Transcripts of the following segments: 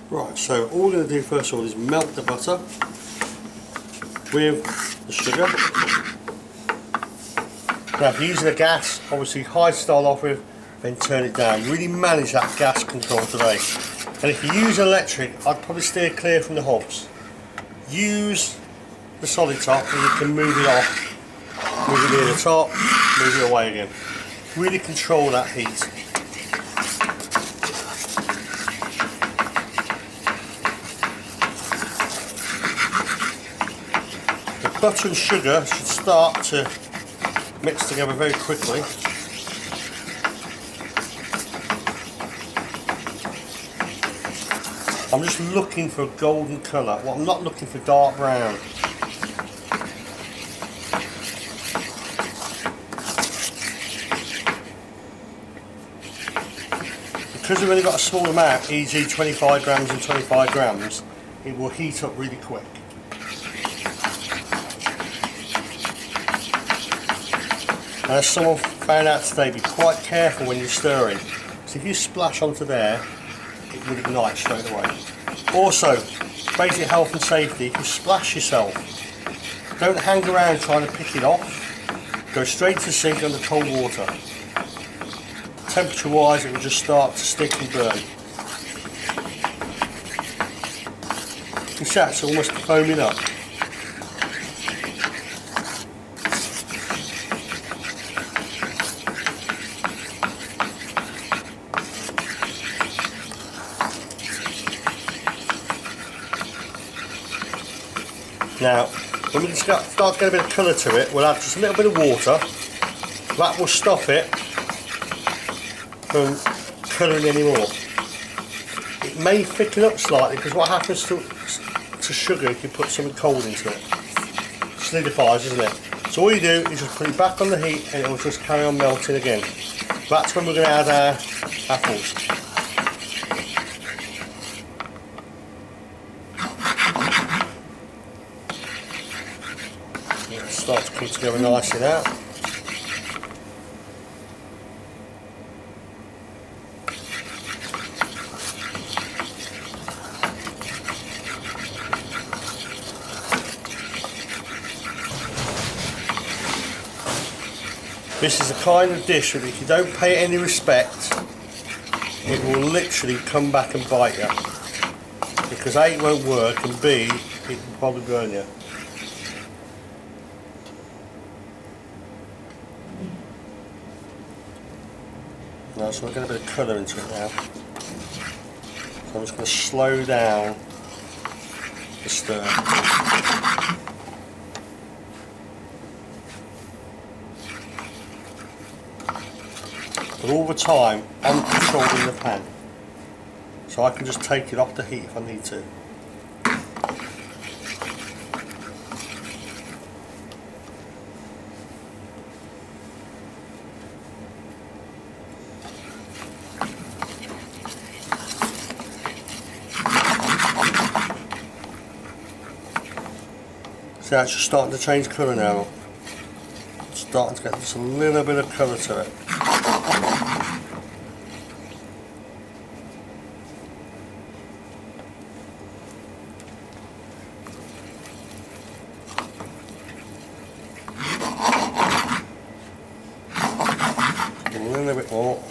Right, so all we're going to do first of all is melt the butter with the sugar. Now if you're using a gas, obviously high to start off with, then turn it down. Really manage that gas control today. And if you use electric, I'd probably steer clear from the hobs. Use the solid top and you can move it off, move it near the top, move it away again. Really control that heat. The butter and sugar should start to mix together very quickly. I'm just looking for a golden colour. Well, I'm not looking for dark brown. Because we've only got a small amount, e.g. 25 grams and 25 grams, it will heat up really quick. And as someone found out today, be quite careful when you're stirring. So if you splash onto there, it will ignite straight away. Also, basic health and safety, if you splash yourself, don't hang around trying to pick it off. Go straight to the sink under cold water. Temperature wise, it will just start to stick and burn. You can see it's almost foaming up. Now, when we start to get a bit of colour to it, we'll add just a little bit of water. That will stop it from colouring anymore. It may thicken up slightly because what happens to sugar if you put something cold into it? Solidifies, isn't it? So all you do is just put it back on the heat and it will just carry on melting again. That's when we're going to add our apples. It'll start to come together nicely now. This is the kind of dish that if you don't pay it any respect, it will literally come back and bite you. Because A, it won't work, and B, it will probably burn you. Now, so we're going to get a bit of colour into it now. So I'm just going to slow down the stir. But all the time, I'm controlling the pan. So I can just take it off the heat if I need to. See how it's just starting to change colour now. It's starting to get just a little bit of colour to it. A little bit more.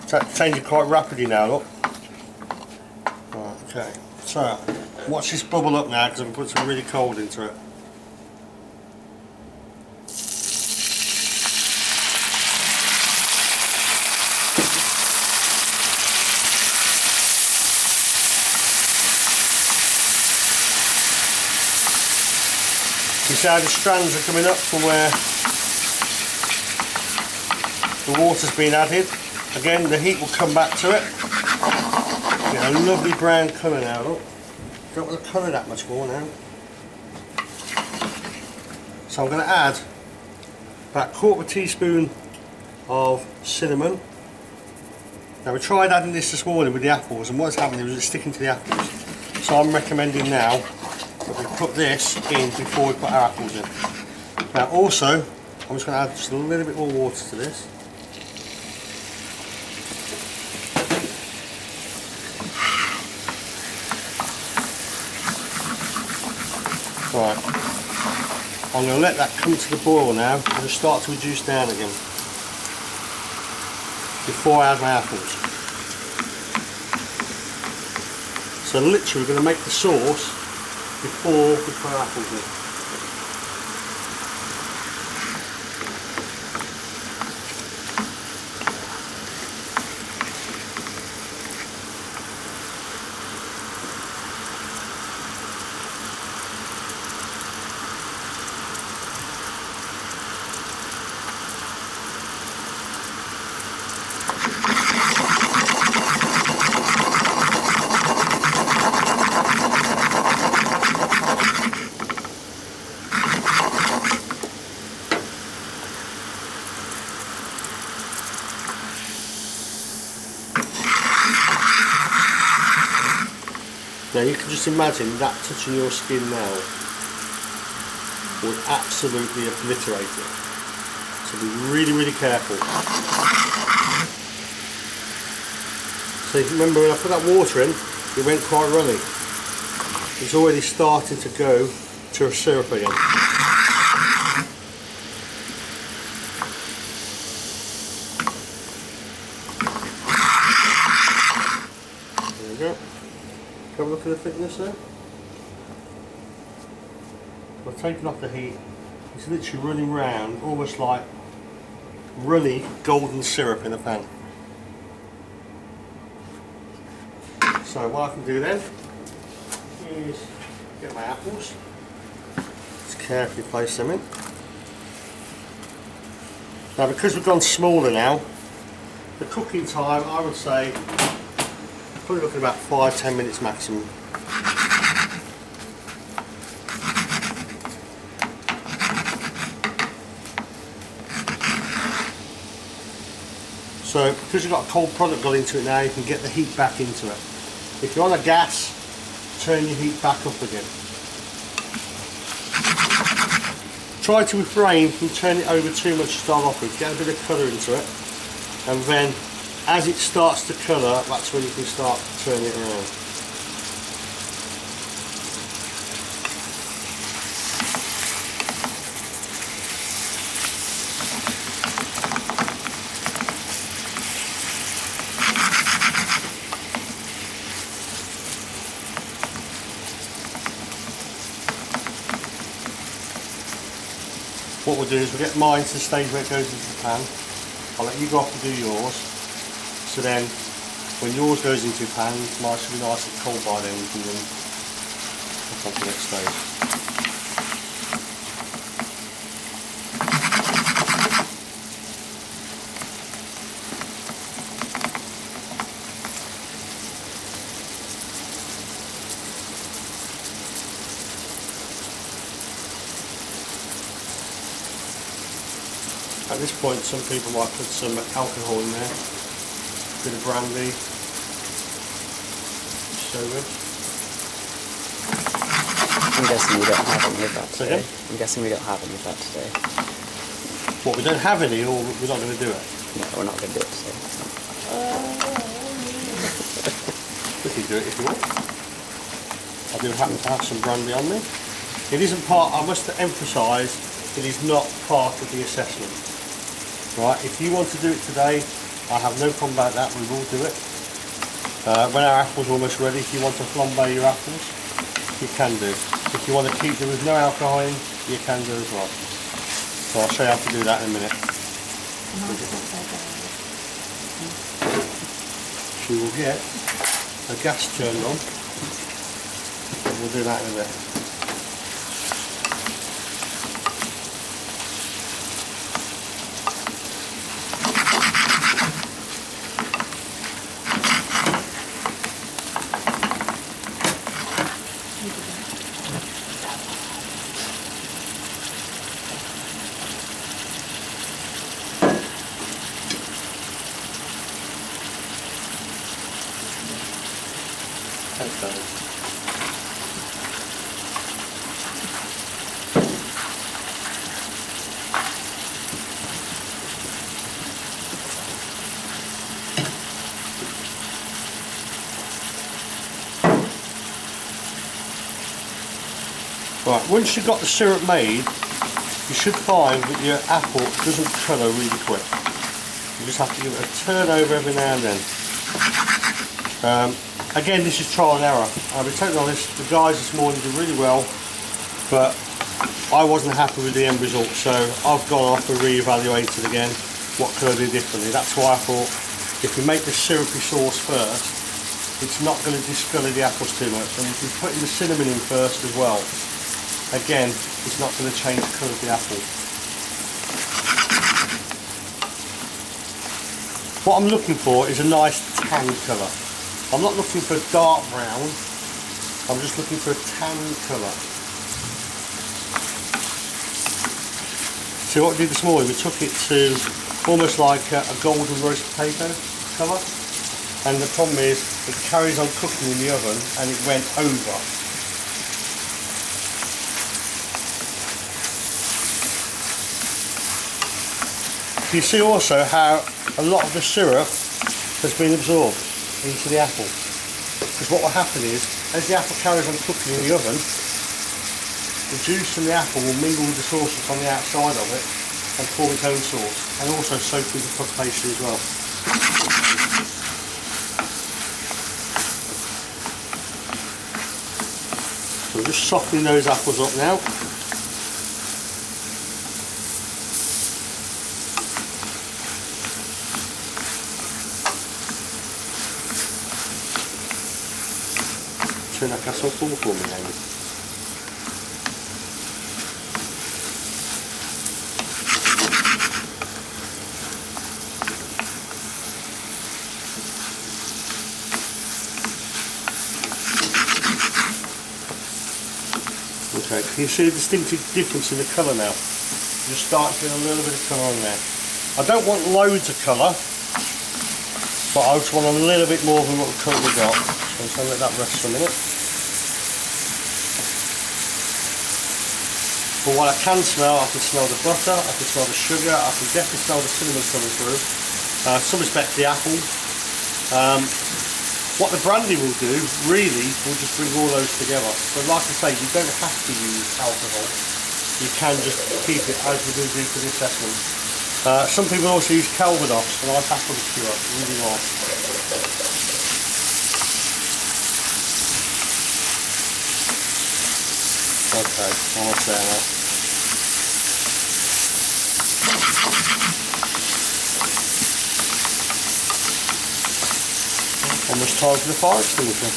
It's changing quite rapidly now, look. Right, okay. So, watch this bubble up now because I'm going to put some really cold into it. You see how the strands are coming up from where the water's been added. Again, the heat will come back to it. Get a lovely brown colour now, look. Don't want to colour that much more now. So I'm going to add about a quarter of a teaspoon of cinnamon. Now we tried adding this morning with the apples and what's happening is it's sticking to the apples. So I'm recommending now that we put this in before we put our apples in. Now also, I'm just going to add just a little bit more water to this. Right, I'm going to let that come to the boil now and start to reduce down again before I add my apples. So literally we're going to make the sauce before we put our apples in. Now you can just imagine that touching your skin now would absolutely obliterate it. So be really, really careful. So if you remember when I put that water in, it went quite runny. It's already starting to go to a syrup again. There we go. Have a look at the thickness there. We're taking off the heat. It's literally running round, almost like runny golden syrup in a pan. So what I can do then is get my apples. Just carefully place them in. Now because we've gone smaller now, the cooking time I would say probably looking about 5-10 minutes maximum. So because you've got a cold product got into it now, you can get the heat back into it. If you're on a gas, turn your heat back up again. Try to refrain from turning it over too much to start off with. Get a bit of colour into it, and then as it starts to colour, that's when you can start turning it around. What we'll do is we'll get mine to the stage where it goes into the pan. I'll let you go off and do yours. So then, when yours goes into your pan, mine should be nice and cold by then. We can then put on to the next stage. At this point, some people might put some alcohol in there, a bit of brandy, so good. I'm guessing we don't have any of that today. Again? I'm guessing we don't have any of that today. What, we don't have any, or we're not going to do it? No, we're not going to do it today. We can do it if you want. I do happen to have some brandy on me. It isn't part, I must emphasise, it is not part of the assessment. Right, if you want to do it today, I have no problem about that, we will do it. When our apples are almost ready, if you want to flambe your apples, you can do. If you want to keep them with no alcohol in, you can do as well. So I'll show you how to do that in a minute. She will get a gas turned on, and we'll do that in a minute. Right, once you've got the syrup made, you should find that your apple doesn't colour really quick. You just have to give it a turn over every now and then. Again, this is trial and error. I'll be totally honest, the guys this morning did really well, but I wasn't happy with the end result, so I've gone off and re-evaluated again what could I do differently. That's why I thought if you make the syrupy sauce first, it's not going to discolour the apples too much, and if you put the cinnamon in first as well, again, it's not going to change the colour of the apple. What I'm looking for is a nice tan colour. I'm not looking for dark brown, I'm just looking for a tan colour. So what we did this morning, we took it to almost like a golden roast potato colour, and the problem is it carries on cooking in the oven and it went over. You see also how a lot of the syrup has been absorbed into the apple, because what will happen is as the apple carries on cooking in the oven, the juice from the apple will mingle with the sauce on the outside of it and form its own sauce, and also soak with the puff pastry as well. So we're just softening those apples up now. Turn that gas on full for me, Amy. Okay, can you see a distinctive difference in the colour now? You just start getting a little bit of colour on there. I don't want loads of colour, but I just want a little bit more than what we've currently got. So I'm just going to let that rest for a minute. But what I can smell the butter, I can smell the sugar, I can definitely smell the cinnamon coming through. Some respect the apple. What the brandy will do, really, will just bring all those together. But like I say, you don't have to use alcohol. You can just keep it as we're going to do for the assessment. Some people also use Calvados, and I have to cure it, really nice. Okay, almost there now. Almost time for the fire extinguisher.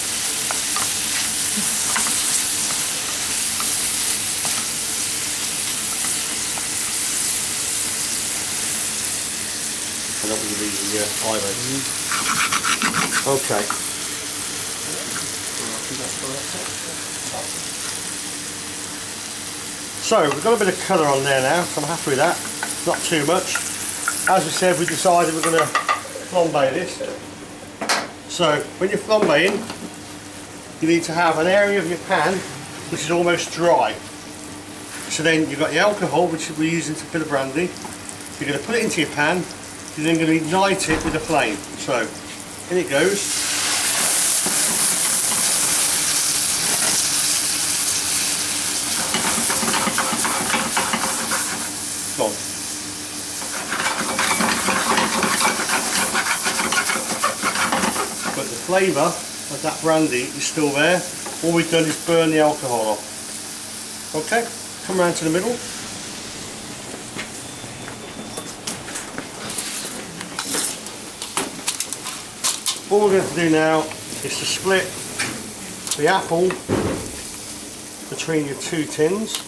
I don't want to leave the fire open. Okay. So we've got a bit of colour on there now, so I'm happy with that. Not too much. As we said, we decided we're going to flambe this. So when you're flambeing, you need to have an area of your pan which is almost dry. So then you've got your alcohol, which we're using to fill the brandy. You're going to put it into your pan. You're then going to ignite it with a flame. So in it goes. Gone. But the flavour of that brandy is still there. All we've done is burn the alcohol off. Okay, come round to the middle. All we're going to do now is to split the apple between your two tins.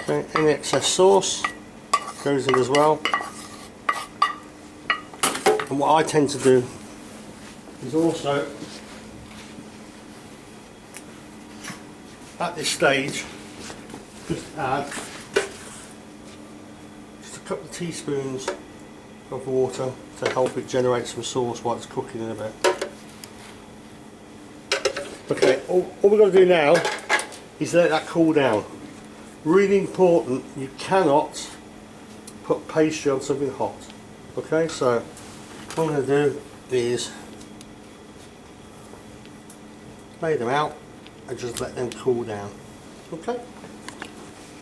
Okay, any excess sauce goes in as well. And what I tend to do is also, at this stage, just add just a couple of teaspoons of water to help it generate some sauce while it's cooking in a bit. Okay, all we've got to do now is let that cool down. Really important, you cannot put pastry on something hot. Okay, so what I'm going to do is lay them out and just let them cool down. Okay.